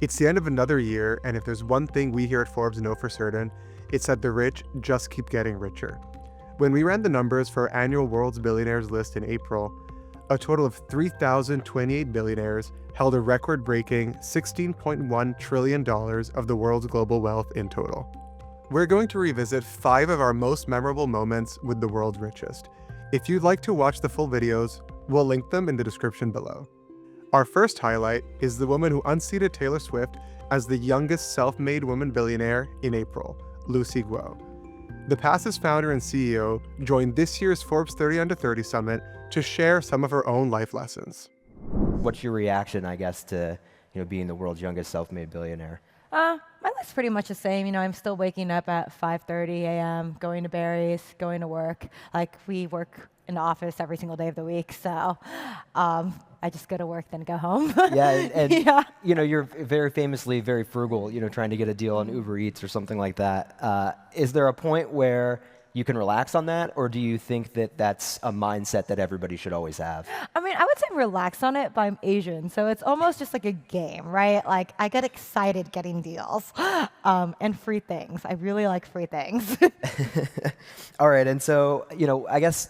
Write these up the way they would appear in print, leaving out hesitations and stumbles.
It's the end of another year, and if there's one thing we here at Forbes know for certain, it's that the rich just keep getting richer. When we ran the numbers for our annual World's Billionaires list in April, a total of 3,028 billionaires held a record-breaking $16.1 trillion of the world's global wealth in total. We're going to revisit 5 of our most memorable moments with the world's richest. If you'd like to watch the full videos, we'll link them in the description below. Our first highlight is the woman who unseated Taylor Swift as the youngest self-made woman billionaire in April, Lucy Guo. The Pass's founder and CEO joined this year's Forbes 30 Under 30 Summit to share some of her own life lessons. What's your reaction, I guess, to being the world's youngest self-made billionaire? My life's pretty much the same. I'm still waking up at 5:30 a.m., going to Barry's, going to work. Like, we work in the office every single day of the week, so I just go to work, then go home. Yeah, and Yeah. you're very famously very frugal, trying to get a deal on Uber Eats or something like that. Is there a point where you can relax on that, or do you think that that's a mindset that everybody should always have? I would say relax on it, but I'm Asian, so it's almost just like a game, right? Like, I get excited getting deals and free things. I really like free things. All right, and so I guess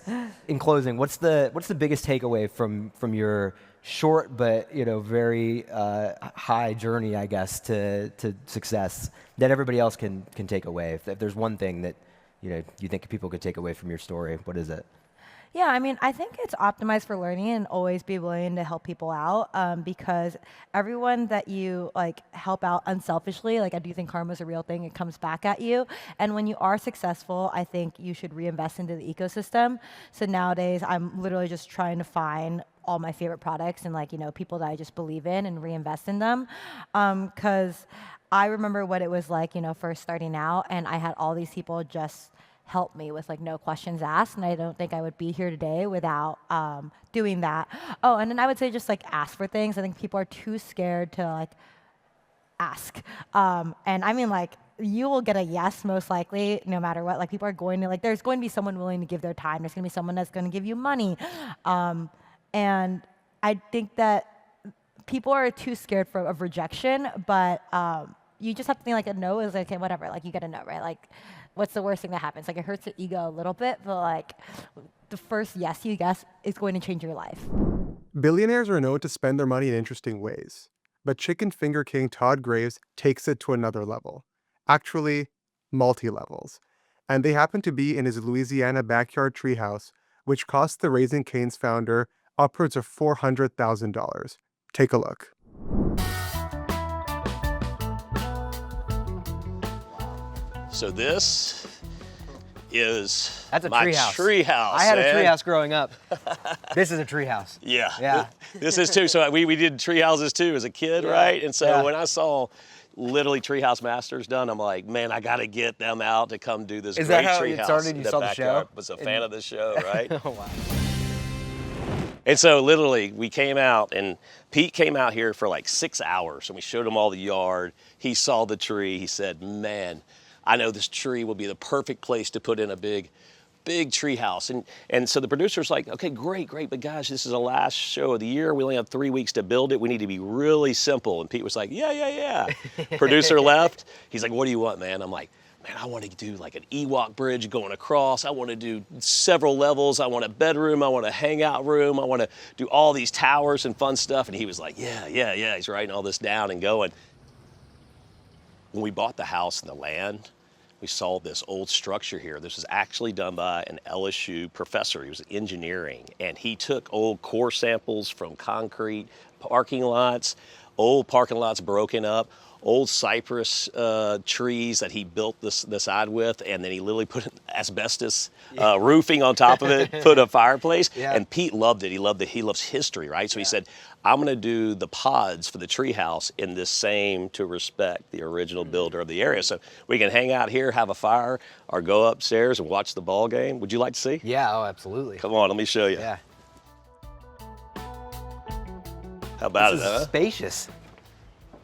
in closing, what's the biggest takeaway from your short but very high journey, I guess, to success that everybody else can take away? If there's one thing that you think people could take away from your story, what is it? Yeah, I think it's optimized for learning and always be willing to help people out because everyone that you help out unselfishly, I do think karma is a real thing. It comes back at you. And when you are successful, I think you should reinvest into the ecosystem. So nowadays, I'm literally just trying to find all my favorite products and people that I just believe in and reinvest in them. Because I remember what it was like, first starting out, and I had all these people just help me with no questions asked, and I don't think I would be here today without doing that. Oh, and then I would say just ask for things. I think people are too scared to ask. And you will get a yes most likely no matter what. People are going to there's going to be someone willing to give their time. There's going to be someone that's going to give you money. And I think that people are too scared of rejection, but you just have to think a no is okay, whatever. You get a no, right? What's the worst thing that happens? It hurts your ego a little bit, but the first yes you guess is going to change your life. Billionaires are known to spend their money in interesting ways, but Chicken Finger King Todd Graves takes it to another level. Actually, multi-levels. And they happen to be in his Louisiana backyard treehouse, which cost the Raising Cane's founder upwards of $400,000. Take a look. So this is That's a my treehouse. I had a treehouse growing up. This is a treehouse. Yeah. Yeah. This is too. So we did tree houses too as a kid, right? And so when I saw literally treehouse masters done, I'm like, man, I got to get them out to come do this Is great that how treehouse. it started? You saw the show? Was a fan of the show, right? Oh, wow. And so literally we came out, and Pete came out here for 6 hours, and we showed him all the yard. He saw the tree. He said, man, I know this tree will be the perfect place to put in a big tree house. And so the producer's like, okay, great, but guys, this is the last show of the year. We only have 3 weeks to build it. We need to be really simple. And Pete was like, yeah. Producer left. He's like, what do you want, man? I'm like, man, I want to do an Ewok bridge going across. I want to do several levels. I want a bedroom. I want a hangout room. I want to do all these towers and fun stuff. And he was like, yeah. He's writing all this down and going. When we bought the house and the land, we saw this old structure here. This was actually done by an LSU professor. He was engineering, and he took old core samples from concrete parking lots, old parking lots broken up, old cypress trees that he built the side with, and then he literally put asbestos roofing on top of it, put a fireplace, and Pete loved it. He loved it. He loves history, right? So he said, I'm gonna do the pods for the treehouse in this same to respect the original builder of the area. So we can hang out here, have a fire, or go upstairs and watch the ball game. Would you like to see? Yeah, oh, absolutely. Come on, let me show you. Yeah. How about This it, huh? is spacious.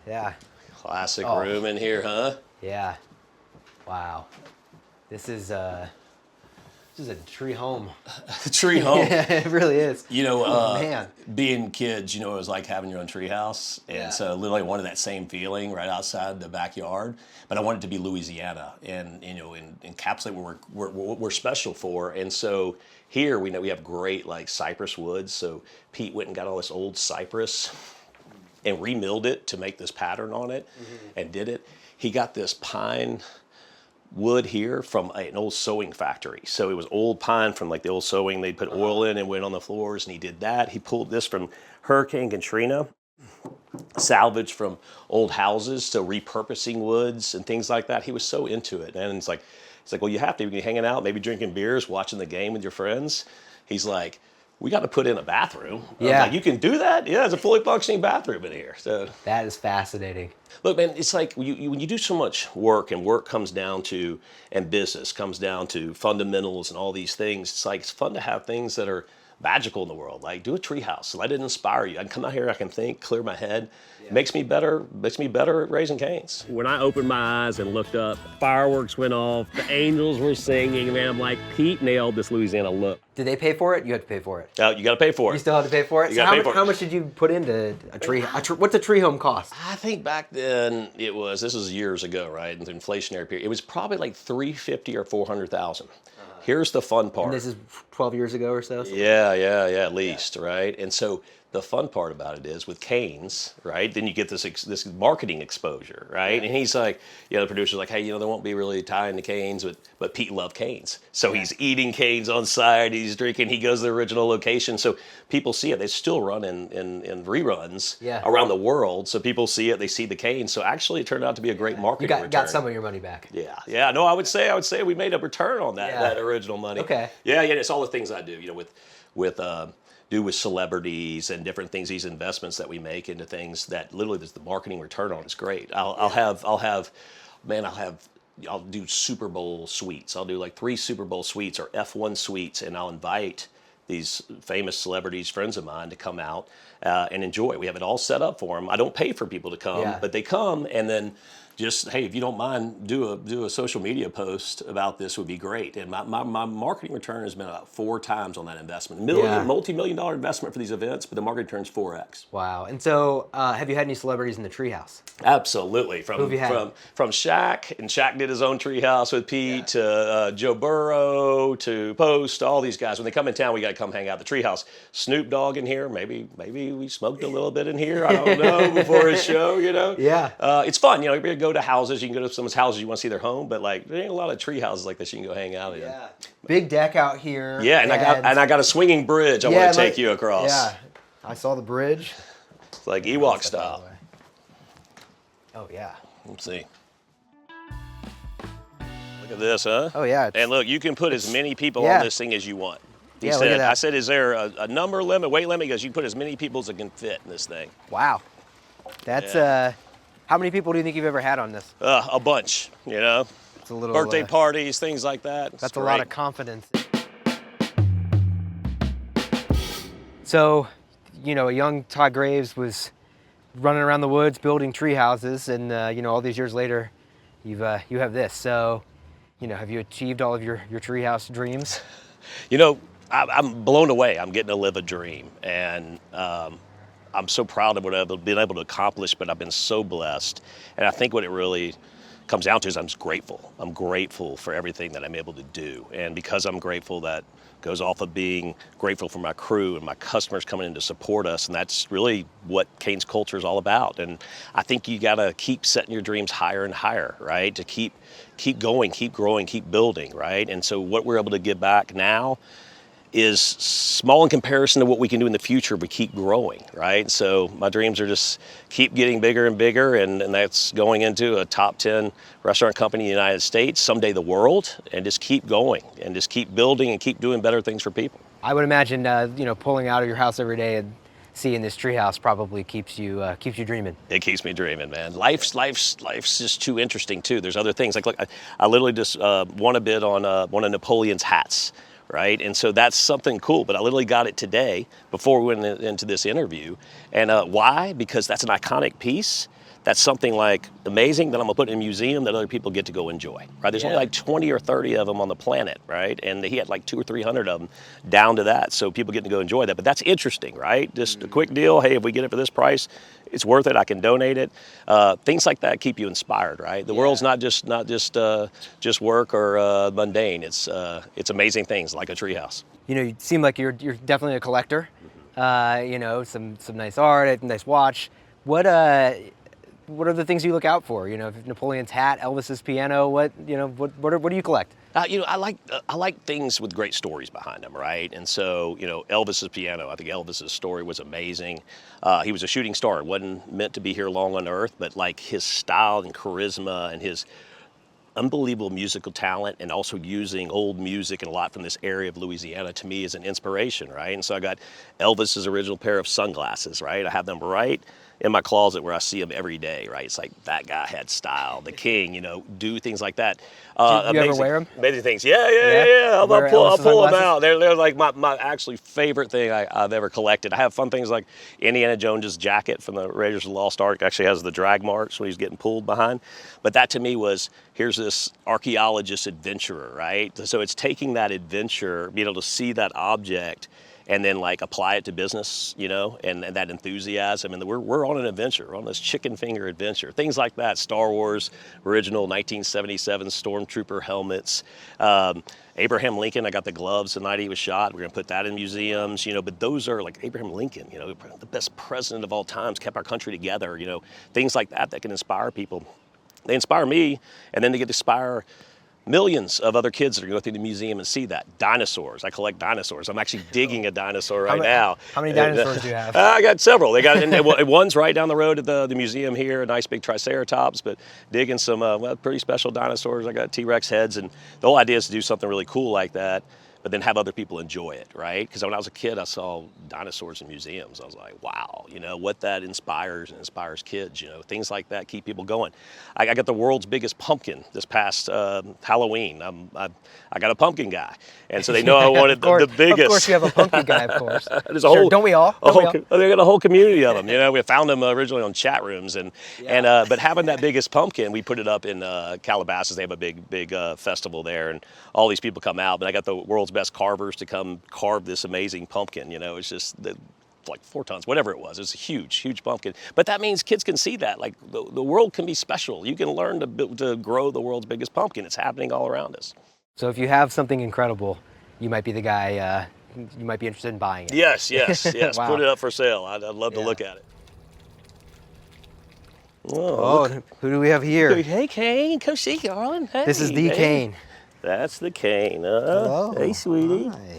Yeah. Classic room in here, huh? Yeah. Wow. This is This is a tree home. Tree home. Yeah, it really is. You know, Man. being kids, you know, it was like having your own tree house. And so literally wanted that same feeling right outside the backyard. But I wanted it to be Louisiana and, you know, encapsulate what we're special for. And so here we know we have great like cypress woods. So Pete went and got all this old cypress and remilled it to make this pattern on it and did it. He got this pine wood here from an old sewing factory. So it was old pine from like the old sewing. They put oil in and went on the floors, and he did that. He pulled this from Hurricane Katrina, salvaged from old houses, so repurposing woods and things like that. He was so into it. And it's like, well, you have to be hanging out, maybe drinking beers, watching the game with your friends. He's like, we got to put in a bathroom. I was like, you can do that? Yeah, it's a fully functioning bathroom in here. So that is fascinating. Look, man, it's like when you do so much work, and work comes down to, and business comes down to fundamentals and all these things, it's like it's fun to have things that are magical in the world. Like do a tree house, let it inspire you. I can come out here, I can think, clear my head. It makes me better at raising canes. When I opened my eyes and looked up, fireworks went off, the angels were singing, man, I'm like, Pete nailed this Louisiana look. Did they pay for it? You had to pay for it. You got to pay for it. You still have to pay for it? You So gotta pay for it. how much did you put into a tree? What's a tree home cost? I think back then this was years ago, right? In the inflationary period, it was probably like $350,000 or $400,000. Here's the fun part. And this is 12 years ago or so? Yeah, at least, right? And so the fun part about it is with canes, right? Then you get this marketing exposure, right? And he's like, the producer's like, hey, they won't be really tying the canes, but Pete loved canes. So he's eating canes on site, he's drinking, he goes to the original location. So people see it. They still run in reruns around the world. So people see it, they see the canes. So actually it turned out to be a great marketing return. You got some of your money back. Yeah. No, I would say we made a return on that original money. Okay. Yeah, it's all the things I do, with celebrities and different things, these investments that we make into things that literally the marketing return on is great. I'll do Super Bowl suites. I'll do like 3 Super Bowl suites or F1 suites, and I'll invite these famous celebrities, friends of mine, to come out and enjoy. We have it all set up for them. I don't pay for people to come, but they come, and then just, hey, if you don't mind, do a social media post about this would be great. And my marketing return has been about 4 times on that investment. Multi-million-dollar investment for these events, but the marketing return's 4x. Wow. And so have you had any celebrities in the treehouse? Absolutely. Who have you had? From Shaq, and Shaq did his own treehouse with Pete, to Joe Burrow, to Post, all these guys. When they come in town, we got to come hang out at the treehouse. Snoop Dogg in here. Maybe we smoked a little bit in here. I don't know, before his show, Yeah. It's fun. You can go to houses. You can go to someone's houses. You want to see their home, but like there ain't a lot of tree houses like this you can go hang out in. Yeah. Big deck out here. Yeah, and I got a swinging bridge I want to take you across. Yeah. I saw the bridge. It's like Ewok style. Oh yeah. Let's see. Look at this, huh? Oh yeah. And look, you can put as many people on this thing as you want. He look at that. I said, is there a number limit, weight limit? He goes, you can put as many people as it can fit in this thing. Wow. That's how many people do you think you've ever had on this? A bunch, It's a little birthday parties, things like that. That's a lot of confidence. So, a young Todd Graves was running around the woods building tree houses, and all these years later, you have this. So, have you achieved all of your treehouse dreams? I'm blown away. I'm getting to live a dream, and I'm so proud of what I've been able to accomplish, but I've been so blessed. And I think what it really comes down to is I'm just grateful. I'm grateful for everything that I'm able to do. And because I'm grateful, that goes off of being grateful for my crew and my customers coming in to support us. And that's really what Cane's culture is all about. And I think you got to keep setting your dreams higher and higher, right? To keep going, keep growing, keep building, right? And so what we're able to give back now is small in comparison to what we can do in the future if we keep growing, right? So my dreams are just keep getting bigger and bigger, and that's going into a top 10 restaurant company in the United States, someday the world, and just keep going and just keep building and keep doing better things for people. I would imagine, pulling out of your house every day and seeing this treehouse probably keeps you dreaming. It keeps me dreaming, man. Life's just too interesting too. There's other things. Like look, I literally just won a bid on one of Napoleon's hats. Right, and so that's something cool, but I literally got it today before we went into this interview. And why? Because that's an iconic piece that's something like amazing that I'm gonna put in a museum that other people get to go enjoy, right? There's only like 20 or 30 of them on the planet, right? And he had like 200 or 300 of them down to that, so people get to go enjoy that. But that's interesting, right? Just a quick deal. Hey, if we get it for this price, it's worth it. I can donate it. Things like that keep you inspired, right? The world's not just work or mundane. It's amazing things like a treehouse. You know, you seem like you're definitely a collector. You know, some nice art, a nice watch. What are the things you look out for? You know, Napoleon's hat, Elvis's piano. What do you collect? I like things with great stories behind them, right? And so, Elvis's piano, I think Elvis's story was amazing. He was a shooting star. It wasn't meant to be here long on earth, but like his style and charisma and his unbelievable musical talent, and also using old music and a lot from this area of Louisiana, to me is an inspiration, right? And so I got Elvis's original pair of sunglasses, right? I have them right in my closet where I see them every day, right? It's like, that guy had style, the king, do things like that. Do you ever wear them? Amazing things. Yeah. I'll pull them out. They're like my actually favorite thing I've ever collected. I have fun things like Indiana Jones's jacket from the Raiders of the Lost Ark. Actually has the drag marks when he's getting pulled behind. But that to me was, here's this archaeologist adventurer, right? So it's taking that adventure, being able to see that object, and then like apply it to business, and that enthusiasm. And we're on an adventure, we're on this chicken finger adventure. Things like that, Star Wars, original 1977 Stormtrooper helmets. Abraham Lincoln, I got the gloves the night he was shot. We're gonna put that in museums, but those are like Abraham Lincoln, the best president of all times, kept our country together, things like that can inspire people. They inspire me, and then they get to inspire millions of other kids that are going to go through the museum and see that. Dinosaurs. I collect dinosaurs. I'm actually digging a dinosaur right now. How many dinosaurs do you have? I got several. They got and one's right down the road at the museum here, a nice big triceratops, but digging some pretty special dinosaurs. I got T-Rex heads, and the whole idea is to do something really cool like that, but then have other people enjoy it, right? Because when I was a kid, I saw dinosaurs in museums. I was like, wow, what that inspires kids, things like that keep people going. I got the world's biggest pumpkin this past Halloween. I got a pumpkin guy, and so they know I wanted the biggest. Of course you have a pumpkin guy, of course. There's a whole, don't we all? They got a whole community of them. We found them originally on chat rooms, but having that biggest pumpkin, we put it up in Calabasas. They have a big festival there, and all these people come out. But I got the world's best carvers to come carve this amazing pumpkin. It's just like 4 tons, whatever it was. It's a huge pumpkin. But that means kids can see that. Like the world can be special. You can learn to grow the world's biggest pumpkin. It's happening all around us. So if you have something incredible, you might be the guy. You might be interested in buying it. Yes. Wow. Put it up for sale. I'd love to look at it. Oh, who do we have here? Hey, Kane, come see, darling. Hey, this is the Kane. That's the Kane. Hello. Hey, sweetie. Hi.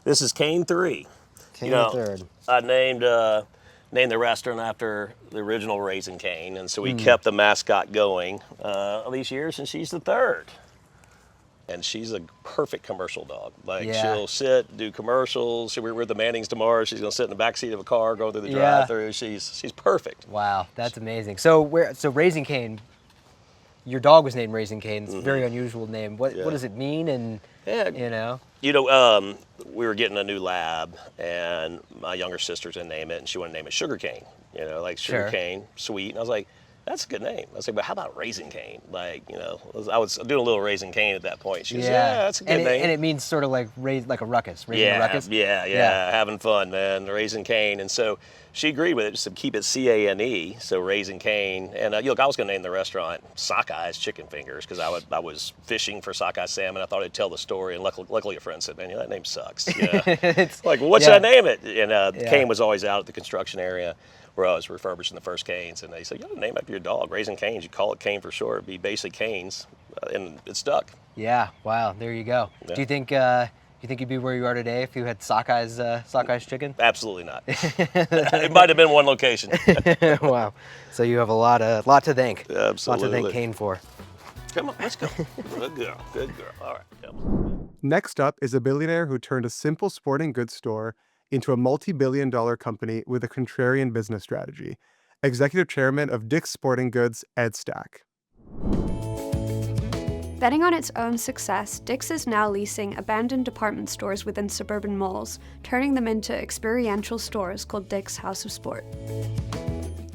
This is Kane 3. Kane the third. I named the restaurant after the original Raising Cane, and so we kept the mascot going all these years, and she's the third. And she's a perfect commercial dog. She'll sit, do commercials. We're at the Mannings tomorrow. She's gonna sit in the back seat of a car, going through the drive-thru. She's perfect. Wow, that's amazing. So Raising Cane, your dog was named Raising Cane. It's a very unusual name. What does it mean? And we were getting a new lab, and my younger sister didn't name it, and she wanted to name it Sugar Cane. Like sugar cane, sweet. And I was like, that's a good name. I was like, but how about Raising Cane? I was doing a little Raising Cane at that point. She goes, yeah, that's a good name. And it means sort of like like a ruckus, raising a ruckus? Yeah, having fun, man, Raising Cane. And so she agreed with it, just to keep it C-A-N-E, so Raising Cane. And look, I was gonna name the restaurant Sockeyes Chicken Fingers, because I was fishing for sockeye salmon. I thought it'd tell the story, and luckily a friend said, man, that name sucks. It's like, well, what should I name it? And Cane was always out at the construction area where I was refurbishing the first canes, and they said, you ought to name after your dog, Raising Canes. You call it Cane for short, it'd be basic Canes, and it stuck. Yeah, wow, there you go. Yeah. Do you think you'd be where you are today if you had Sockeyes chicken? Absolutely not. It might have been one location. Wow. So you have a lot to thank. Absolutely. A lot to thank Cane for. Come on, let's go. Good girl. All right. Come. Next up is a billionaire who turned a simple sporting goods store into a multi-billion-dollar company with a contrarian business strategy. Executive Chairman of Dick's Sporting Goods, Ed Stack. Betting on its own success, Dick's is now leasing abandoned department stores within suburban malls, turning them into experiential stores called Dick's House of Sport.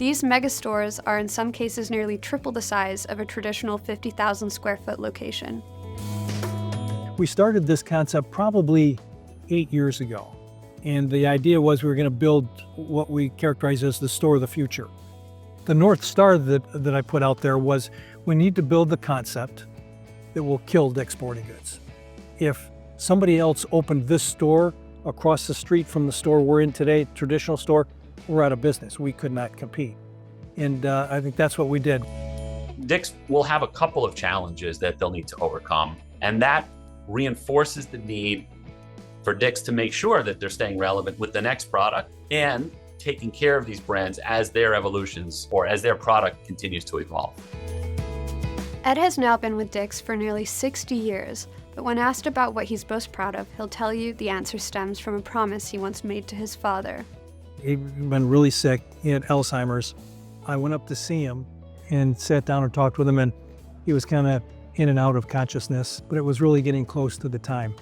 These mega stores are in some cases nearly triple the size of a traditional 50,000 square foot location. We started this concept probably 8 years ago. And the idea was we were going to build what we characterize as the store of the future. The North Star that I put out there was we need to build the concept that will kill Dick's Sporting Goods. If somebody else opened this store across the street from the store we're in today, traditional store, we're out of business. We could not compete. And I think that's what we did. Dick's will have a couple of challenges that they'll need to overcome, and that reinforces the need for Dick's to make sure that they're staying relevant with the next product and taking care of these brands as their evolutions or as their product continues to evolve. Ed has now been with Dick's for nearly 60 years, but when asked about what he's most proud of, he'll tell you the answer stems from a promise he once made to his father. He'd been really sick. He had Alzheimer's. I went up to see him and sat down and talked with him, and he was kind of in and out of consciousness, but it was really getting close to the time.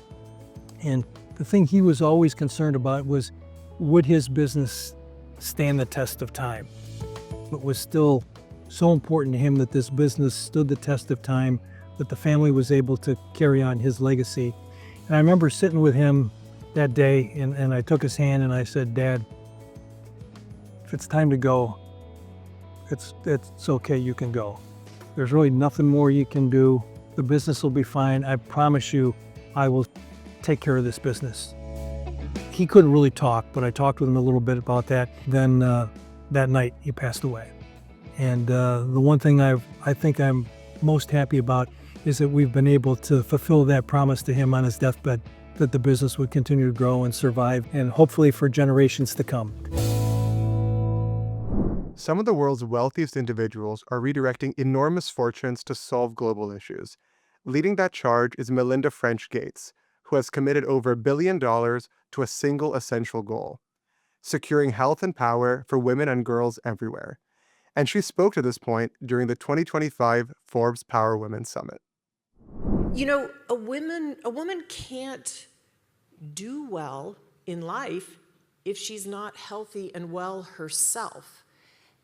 And the thing he was always concerned about was, would his business stand the test of time? It was still so important to him that this business stood the test of time, that the family was able to carry on his legacy. And I remember sitting with him that day, and I took his hand and I said, "Dad, if it's time to go, it's okay, you can go. There's really nothing more you can do. The business will be fine. I promise you, I will take care of this business." He couldn't really talk, but I talked with him a little bit about that. Then that night, he passed away. And the one thing I think I'm most happy about is that we've been able to fulfill that promise to him on his deathbed, that the business would continue to grow and survive, and hopefully for generations to come. Some of the world's wealthiest individuals are redirecting enormous fortunes to solve global issues. Leading that charge is Melinda French Gates, who has committed over $1 billion to a single essential goal: securing health and power for women and girls everywhere. And she spoke to this point during the 2025 Forbes Power Women Summit. You know, a woman can't do well in life if she's not healthy and well herself.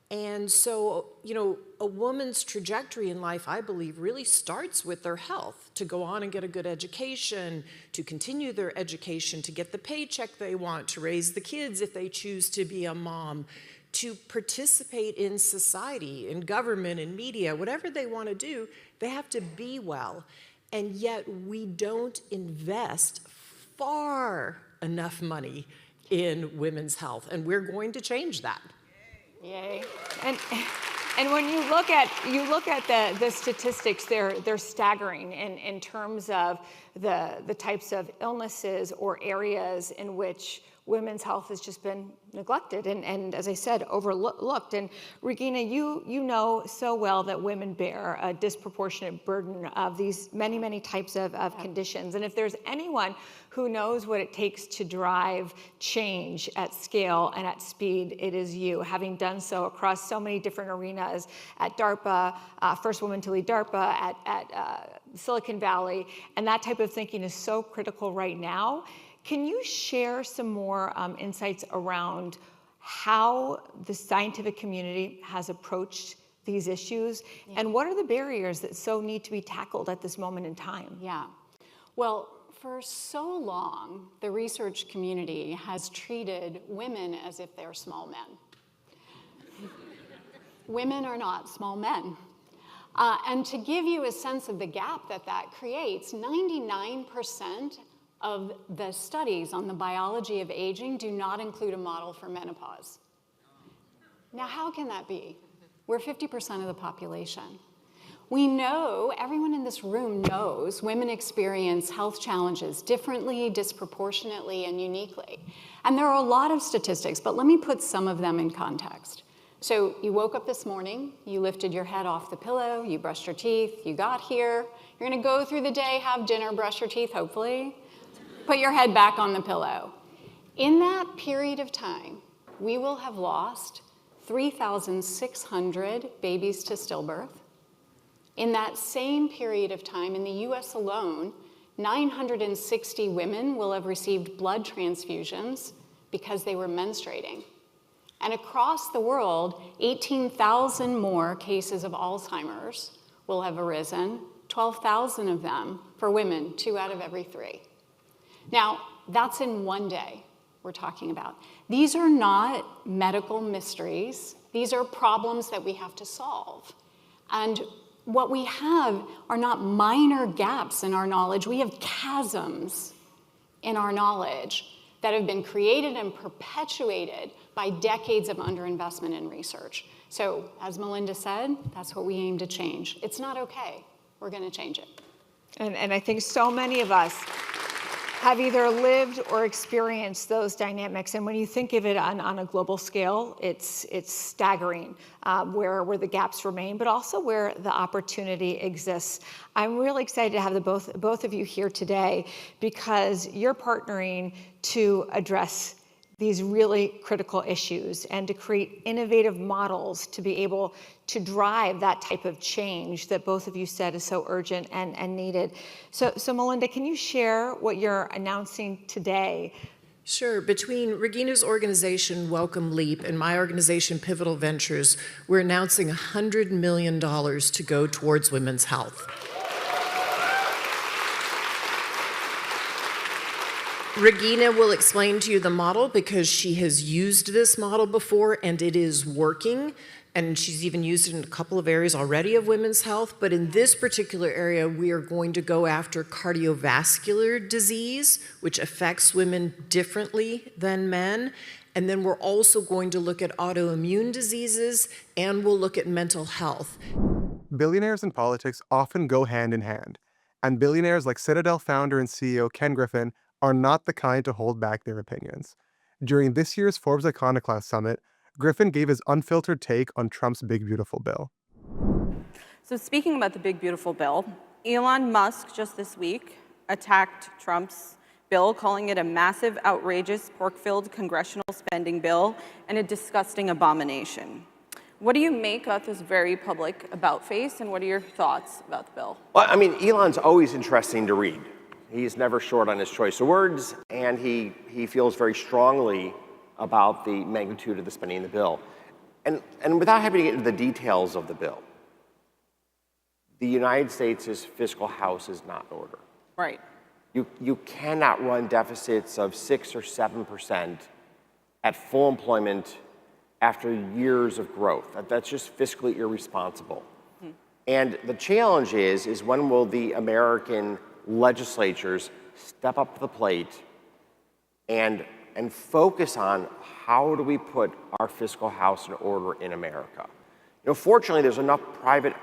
And so, you know, a woman's trajectory in life, I believe, really starts with their health, to go on and get a good education, to continue their education, to get the paycheck they want, to raise the kids if they choose to be a mom, to participate in society, in government, in media, whatever they want to do, they have to be well. And yet we don't invest far enough money in women's health, and we're going to change that. Yay. And when you look at the statistics, they're staggering in terms of the types of illnesses or areas in which women's health has just been neglected and as I said, overlooked. And Regina, you know so well that women bear a disproportionate burden of these many types of conditions. And if there's anyone who knows what it takes to drive change at scale and at speed, it is you, having done so across so many different arenas at DARPA, first woman to lead DARPA, at Silicon Valley, and that type of thinking is so critical right now. Can you share some more insights around how the scientific community has approached these issues, and what are the barriers that so need to be tackled at this moment in time? Yeah, well, for so long, the research community has treated women as if they're small men. Women are not small men. And to give you a sense of the gap that creates, 99% of the studies on the biology of aging do not include a model for menopause. Now, how can that be? We're 50% of the population. We know, everyone in this room knows, women experience health challenges differently, disproportionately, and uniquely. And there are a lot of statistics, but let me put some of them in context. So you woke up this morning, you lifted your head off the pillow, you brushed your teeth, you got here, you're gonna go through the day, have dinner, brush your teeth, hopefully, put your head back on the pillow. In that period of time, we will have lost 3,600 babies to stillbirth. In that same period of time, in the US alone, 960 women will have received blood transfusions because they were menstruating. And across the world, 18,000 more cases of Alzheimer's will have arisen, 12,000 of them for women, 2 out of every 3. Now, that's in one day we're talking about. These are not medical mysteries. These are problems that we have to solve. And what we have are not minor gaps in our knowledge. We have chasms in our knowledge that have been created and perpetuated by decades of underinvestment in research. So, as Melinda said, that's what we aim to change. It's not okay. We're going to change it. And I think so many of us have either lived or experienced those dynamics. And when you think of it on a global scale, it's staggering where the gaps remain, but also where the opportunity exists. I'm really excited to have both of you here today because you're partnering to address these really critical issues and to create innovative models to be able to drive that type of change that both of you said is so urgent and needed. So Melinda, can you share what you're announcing today? Sure. Between Regina's organization, Welcome Leap, and my organization, Pivotal Ventures, we're announcing $100 million to go towards women's health. Regina will explain to you the model because she has used this model before and it is working. And she's even used it in a couple of areas already of women's health. But in this particular area, we are going to go after cardiovascular disease, which affects women differently than men. And then we're also going to look at autoimmune diseases and we'll look at mental health. Billionaires and politics often go hand in hand. And billionaires like Citadel founder and CEO Ken Griffin are not the kind to hold back their opinions. During this year's Forbes Iconoclast Summit, Griffin gave his unfiltered take on Trump's Big Beautiful Bill. So speaking about the Big Beautiful Bill, Elon Musk just this week attacked Trump's bill, calling it a massive, outrageous, pork-filled congressional spending bill and a disgusting abomination. What do you make of this very public about-face, and what are your thoughts about the bill? Well, I mean, Elon's always interesting to read. He's never short on his choice of words, and he feels very strongly about the magnitude of the spending in the bill. And without having to get into the details of the bill, the United States' fiscal house is not in order. Right. You cannot run deficits of 6 or 7% at full employment after years of growth. That's just fiscally irresponsible. Mm-hmm. And the challenge is when will the American legislatures step up to the plate and focus on how do we put our fiscal house in order in America. You know, fortunately, there's enough private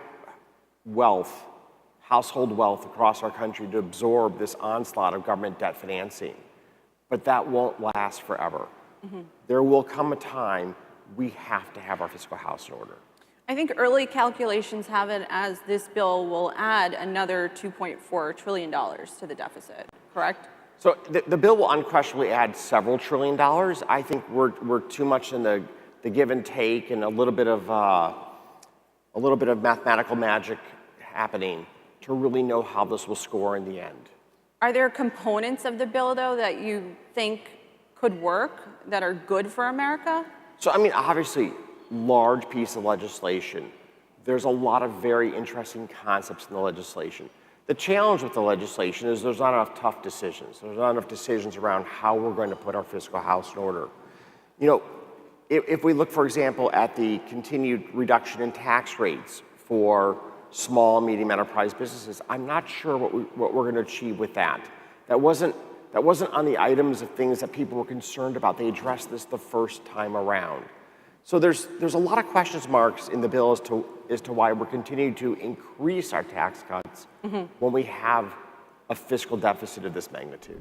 wealth, household wealth across our country to absorb this onslaught of government debt financing, but that won't last forever. Mm-hmm. There will come a time we have to have our fiscal house in order. I think early calculations have it as this bill will add another $2.4 trillion to the deficit, correct? So the bill will unquestionably add several $1 trillion. I think we're too much in the give and take and a little bit of mathematical magic happening to really know how this will score in the end. Are there components of the bill, though, that you think could work, that are good for America? So, I mean, obviously, large piece of legislation. There's a lot of very interesting concepts in the legislation. The challenge with the legislation is there's not enough tough decisions. There's not enough decisions around how we're going to put our fiscal house in order. You know, if we look, for example, at the continued reduction in tax rates for small and medium enterprise businesses, I'm not sure what we're going to achieve with that. That wasn't on the items of things that people were concerned about. They addressed this the first time around. So there's a lot of question marks in the bill as to why we're continuing to increase our tax cuts when we have a fiscal deficit of this magnitude.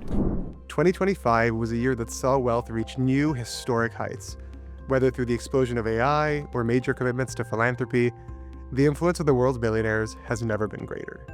2025 was a year that saw wealth reach new historic heights. Whether through the explosion of AI or major commitments to philanthropy, the influence of the world's billionaires has never been greater.